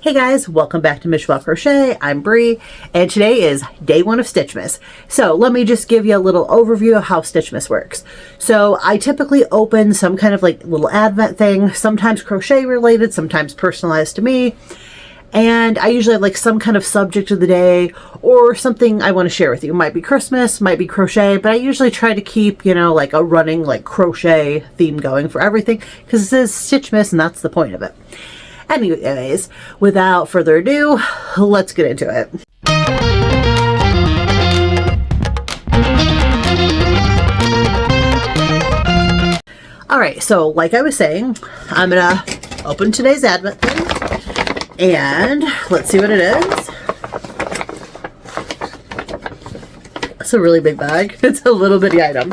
Hey guys, welcome back to Michelle Crochet. I'm Bree, and today is day one of Stitchmas. So let me just give you a little overview of how Stitchmas works. So I typically open some kind of like little advent thing, sometimes crochet related, sometimes personalized to me. And I usually have like some kind of subject of the day or something I want to share with you. It might be Christmas, might be crochet, but I usually try to keep, like a running like crochet theme going for everything because it says Stitchmas and that's the point of it. Anyways, without further ado, let's get into it. Alright, so like I was saying, I'm gonna open today's advent thing, and let's see what it is. It's a really big bag. It's a little bitty item,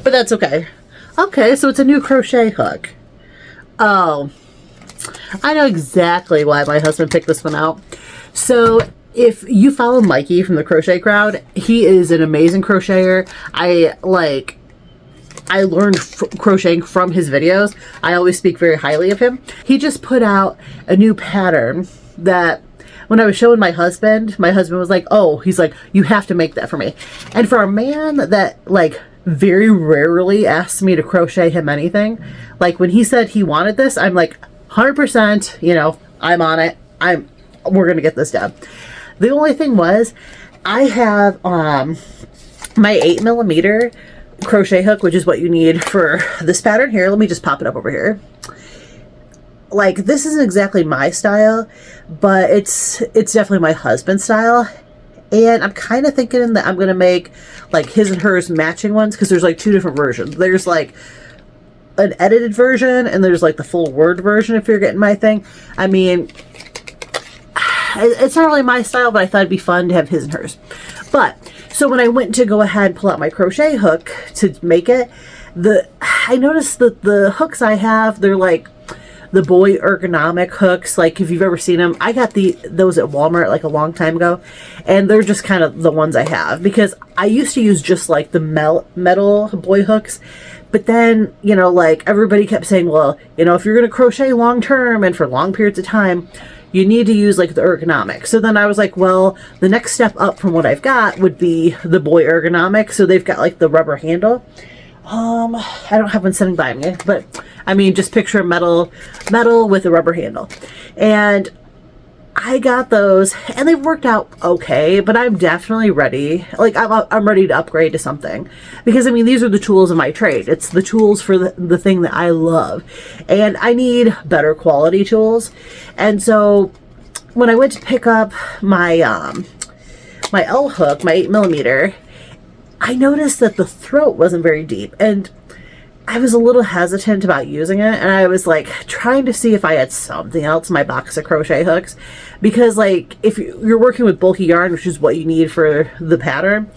but that's okay. Okay, so it's a new crochet hook. Oh, I know exactly why my husband picked this one out. So if you follow Mikey from the Crochet Crowd, he is an amazing crocheter. I learned crocheting from his videos. I always speak very highly of him. He just put out a new pattern that when I was showing my husband was like, oh, he's like, you have to make that for me. And for a man that like very rarely asks me to crochet him anything, like when he said he wanted this, I'm like, 100%, I'm on it. We're going to get this done. The only thing was, I have my 8mm crochet hook, which is what you need for this pattern here. Let me just pop it up over here. Like, this isn't exactly my style, but it's definitely my husband's style. And I'm kind of thinking that I'm going to make like his and hers matching ones because there's like two different versions. There's like an edited version and there's like the full word version, if you're getting my thing. I mean, it's not really my style, but I thought it'd be fun to have his and hers. But so when I went to go ahead and pull out my crochet hook to make it, I noticed that the hooks I have, they're like the boy ergonomic hooks. Like if you've ever seen them, I got those at Walmart like a long time ago, and they're just kind of the ones I have because I used to use just like the metal boy hooks. But then, like everybody kept saying, well, if you're going to crochet long term and for long periods of time, you need to use like the ergonomic. So then I was like, well, the next step up from what I've got would be the boy ergonomic. So they've got like the rubber handle. I don't have one sitting by me, but I mean, just picture metal with a rubber handle. And I got those and they've worked out okay, but I'm definitely ready. Like I'm ready to upgrade to something because I mean, these are the tools of my trade. It's the tools for the thing that I love, and I need better quality tools. And so when I went to pick up my my L hook, my 8mm, I noticed that the throat wasn't very deep, and I was a little hesitant about using it, and I was like trying to see if I had something else in my box of crochet hooks, because like if you're working with bulky yarn, which is what you need for the pattern,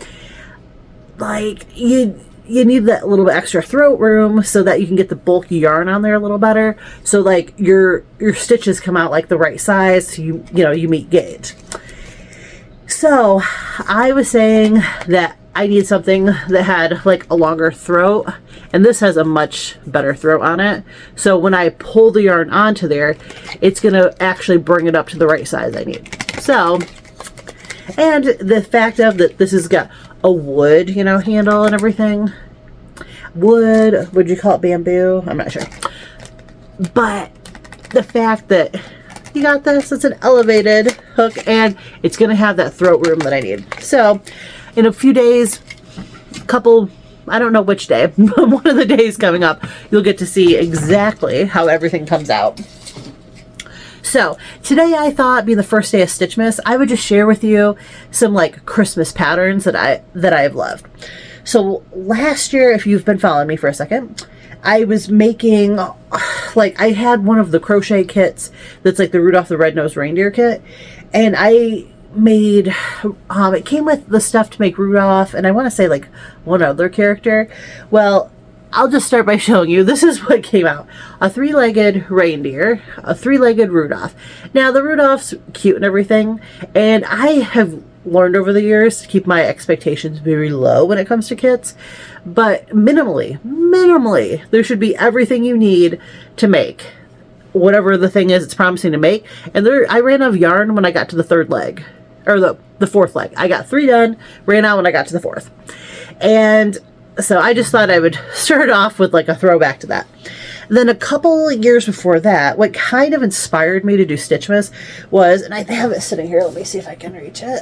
like you need that little bit extra throat room so that you can get the bulky yarn on there a little better, so like your stitches come out like the right size, so you meet gauge. So I was saying that I need something that had like a longer throat, and this has a much better throat on it. So when I pull the yarn onto there, it's going to actually bring it up to the right size I need. So, and the fact of that this has got a wood, handle and everything. Wood, would you call it bamboo? I'm not sure. But the fact that you got this, it's an elevated hook and it's going to have that throat room that I need. So in a few days, I don't know which day, but one of the days coming up, you'll get to see exactly how everything comes out. So today I thought, being the first day of Stitchmas, I would just share with you some like Christmas patterns that I've loved. So last year, if you've been following me for a second, I was making, like I had one of the crochet kits that's like the Rudolph the Red-Nosed Reindeer kit, and I made it came with the stuff to make Rudolph, and I want to say like one other character. Well, I'll just start by showing you. This is what came out: a three-legged reindeer, a three-legged Rudolph. Now the Rudolph's cute and everything, and I have learned over the years to keep my expectations very low when it comes to kits, but minimally there should be everything you need to make whatever the thing is it's promising to make. And I ran out of yarn when I got to the third leg, or the fourth leg. I got 3 done, ran out when I got to the fourth. And so I just thought I would start off with like a throwback to that. Then a couple years before that, what kind of inspired me to do Stitchmas was, and I have it sitting here, let me see if I can reach it,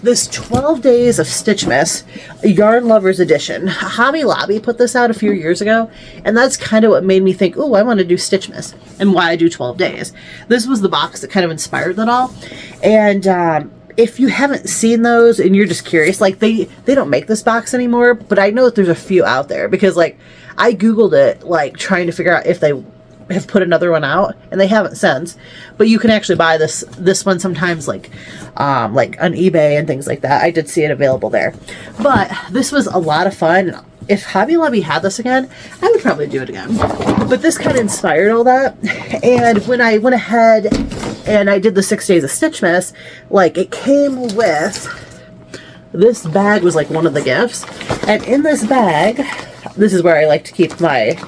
this 12 Days of Stitchmas Yarn Lovers Edition. Hobby Lobby put this out a few years ago, and that's kind of what made me think, oh, I want to do Stitchmas, and why I do 12 days. This was the box that kind of inspired that all. And if you haven't seen those and you're just curious, like they don't make this box anymore, but I know that there's a few out there, because like I Googled it, like trying to figure out if they have put another one out, and they haven't since. But you can actually buy this one sometimes, like on eBay and things like that. I did see it available there. But this was a lot of fun. If Hobby Lobby had this again, I would probably do it again. But this kind of inspired all that. And when I went ahead and I did the 6 days of Stitchmas, like it came with this bag, was like one of the gifts. And in this bag, this is where I like to keep my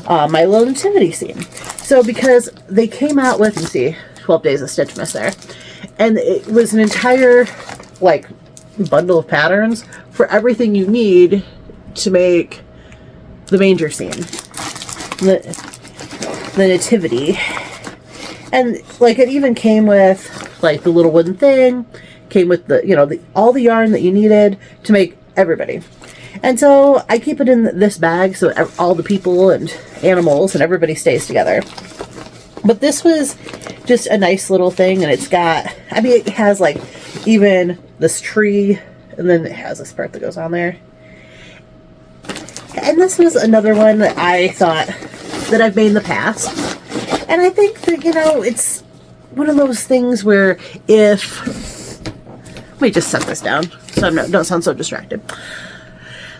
my little nativity scene. So because they came out with, you see, 12 Days of Stitchmas there, and it was an entire like bundle of patterns for everything you need to make the manger scene, the nativity. And like it even came with like the little wooden thing, came with the, you know, all the yarn that you needed to make everybody. And so I keep it in this bag so all the people and animals and everybody stays together. But this was just a nice little thing, and it's got, I mean, it has like even this tree, and then it has this part that goes on there. And this was another one that I thought that I've made in the past. And I think that, you know, it's one of those things where if, let me just set this down so I don't sound so distracted.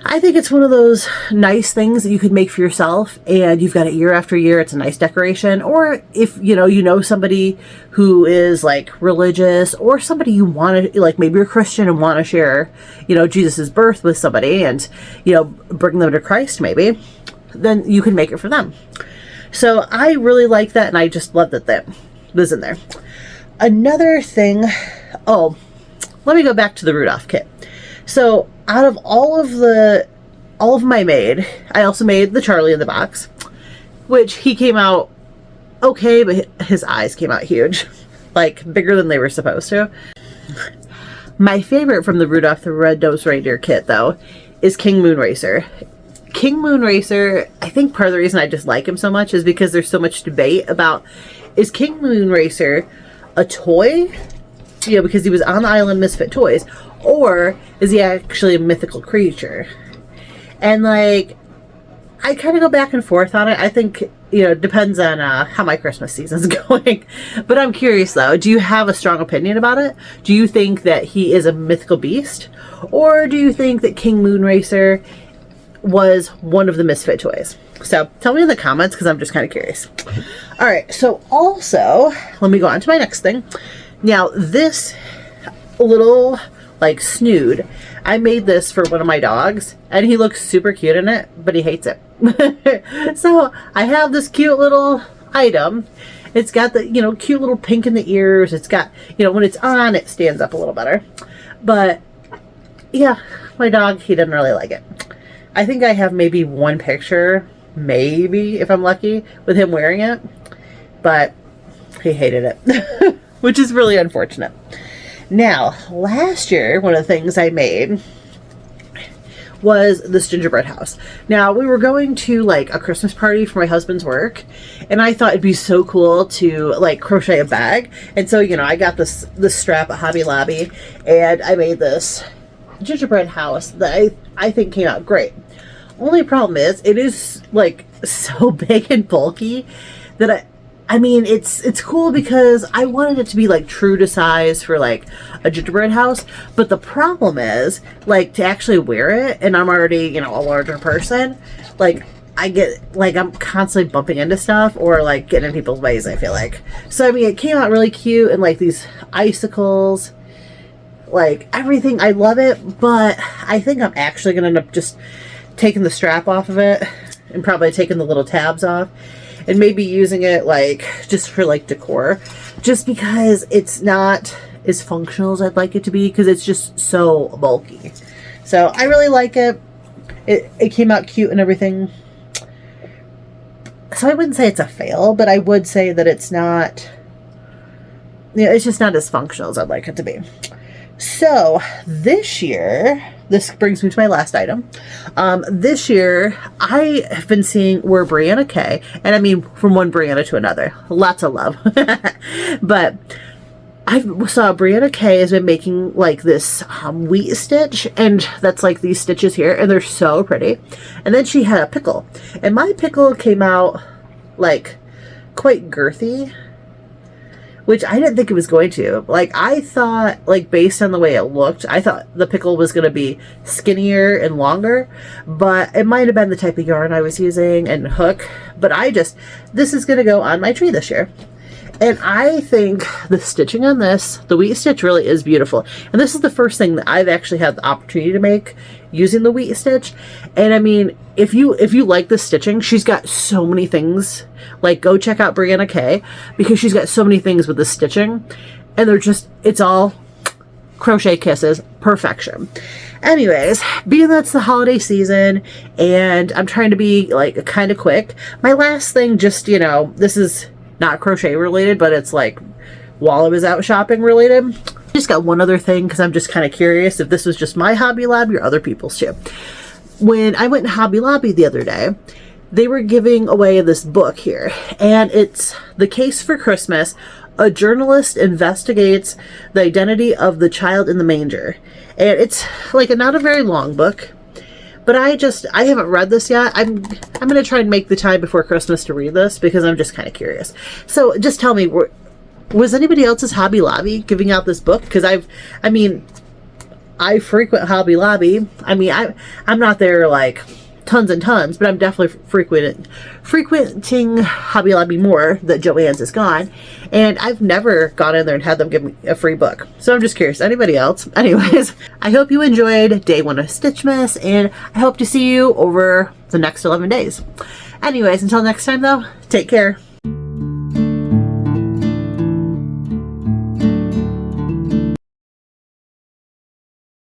I think it's one of those nice things that you could make for yourself, and you've got it year after year. It's a nice decoration. Or if you know somebody who is like religious, or somebody you want to, like maybe you're Christian and want to share, you know, Jesus's birth with somebody, and you know, bring them to Christ maybe, then you can make it for them. So I really like that, and I just love that was in there. Another thing, oh, let me go back to the Rudolph kit. So out of all of my made, I also made the Charlie in the box, which he came out okay, but his eyes came out huge, like bigger than they were supposed to. My favorite from the Rudolph the Red-Nosed Reindeer kit, though, is King Moonracer. King Moonracer, I think part of the reason I just like him so much is because there's so much debate about, is King Moonracer a toy? You know, because he was on the island Misfit Toys, or is he actually a mythical creature? And like, I kind of go back and forth on it. I think, you know, it depends on how my Christmas season's going. But I'm curious though, do you have a strong opinion about it? Do you think that he is a mythical beast? Or do you think that King Moonracer was one of the Misfit Toys? So tell me in the comments, because I'm just kind of curious. All right, so also, let me go on to my next thing. Now, this little, like, snood, I made this for one of my dogs, and he looks super cute in it, but he hates it. So, I have this cute little item. It's got the, you know, cute little pink in the ears. It's got, you know, when it's on, it stands up a little better. But, yeah, my dog, he doesn't really like it. I think I have maybe one picture, maybe, if I'm lucky, with him wearing it. But he hated it. Which is really unfortunate. Now, last year, one of the things I made was this gingerbread house. Now, we were going to like a Christmas party for my husband's work, and I thought it'd be so cool to like crochet a bag. And so, you know, I got this strap at Hobby Lobby, and I made this gingerbread house that I think came out great. Only problem is, it is like so big and bulky that I mean, it's cool because I wanted it to be like true to size for like a gingerbread house. But the problem is, like, to actually wear it, and I'm already, you know, a larger person, like, I get, like, I'm constantly bumping into stuff or like getting in people's ways, I feel like. So, I mean, it came out really cute, and like these icicles, like everything, I love it. But I think I'm actually going to end up just taking the strap off of it and probably taking the little tabs off. and maybe using it like just for like decor, just because it's not as functional as I'd like it to be, because it's just so bulky. So I really like it. It came out cute and everything. So I wouldn't say it's a fail, but I would say that it's not, you know, it's just not as functional as I'd like it to be. So this year, this brings me to my last item. This year, I have been seeing where Brianna K, and I mean from one Brianna to another, lots of love. But I saw Brianna K has been making like this wheat stitch, and that's like these stitches here, and they're so pretty. And then she had a pickle, and my pickle came out like quite girthy, which I didn't think it was going to. Like, I thought, like, based on the way it looked, I thought the pickle was going to be skinnier and longer, but it might have been the type of yarn I was using and hook. But this is going to go on my tree this year. And I think the stitching on this, the wheat stitch, really is beautiful. And this is the first thing that I've actually had the opportunity to make using the wheat stitch. And I mean, if you like the stitching, she's got so many things. Like, go check out Brianna K, because she's got so many things with the stitching. And it's all crochet kisses, perfection. Anyways, being that's the holiday season, and I'm trying to be like kind of quick, my last thing, just, you know, this is not crochet related, but it's like while I was out shopping related. Just got one other thing, because I'm just kind of curious if this was just my Hobby Lobby or other people's too. When I went to Hobby Lobby the other day, they were giving away this book here, and it's The Case for Christmas: A Journalist Investigates the Identity of the Child in the Manger. And it's like not a very long book, but I haven't read this yet. I'm going to try and make the time before Christmas to read this, because I'm just kind of curious. So just tell me, was anybody else's Hobby Lobby giving out this book? Because I frequent Hobby Lobby. I mean, I'm not there like tons and tons, but I'm definitely frequenting Hobby Lobby more that Joann's is gone, and I've never gone in there and had them give me a free book. So I'm just curious, anybody else? Anyways, I hope you enjoyed day 1 of Stitchmas, and I hope to see you over the next 11 days. Anyways, until next time though, take care.